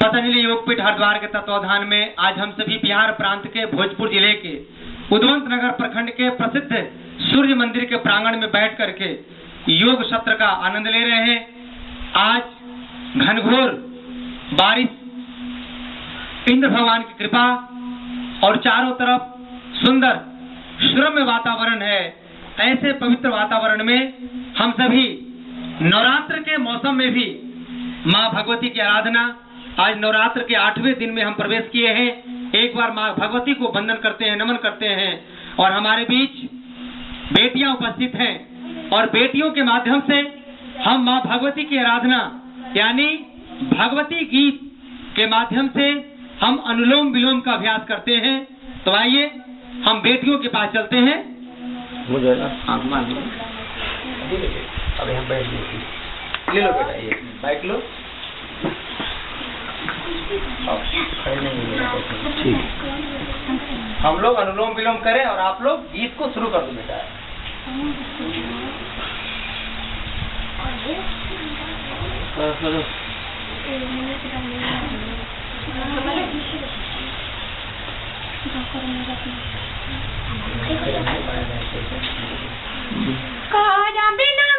पतंजलि योगपीठ हरिद्वार के तत्वावधान में आज हम सभी बिहार प्रांत के भोजपुर जिले के उद्वंत नगर प्रखंड के प्रसिद्ध सूर्य मंदिर के प्रांगण में बैठ करके योग सत्र का आनंद ले रहे हैं। आज घनघोर बारिश, इंद्र भगवान की कृपा और चारों तरफ सुंदर श्रम्य वातावरण है। ऐसे पवित्र वातावरण में हम सभी नवरात्र के मौसम में भी माँ भगवती की आराधना, आज नवरात्र के 8वें दिन में हम प्रवेश किए हैं। एक बार माँ भगवती को वंदन करते हैं, नमन करते हैं और हमारे बीच बेटियां उपस्थित हैं और बेटियों के माध्यम से हम माँ भगवती की आराधना यानी भगवती गीत के माध्यम से हम अनुलोम विलोम का अभ्यास करते हैं। तो आइए हम बेटियों के पास चलते हैं। मुझे ना अभी हम बैठ ले लो बेटा, ये बैठ लो। ठीक, हम लोग अनुलोम विलोम करें और आप लोग गीत को शुरू कर दो बेटा। बिना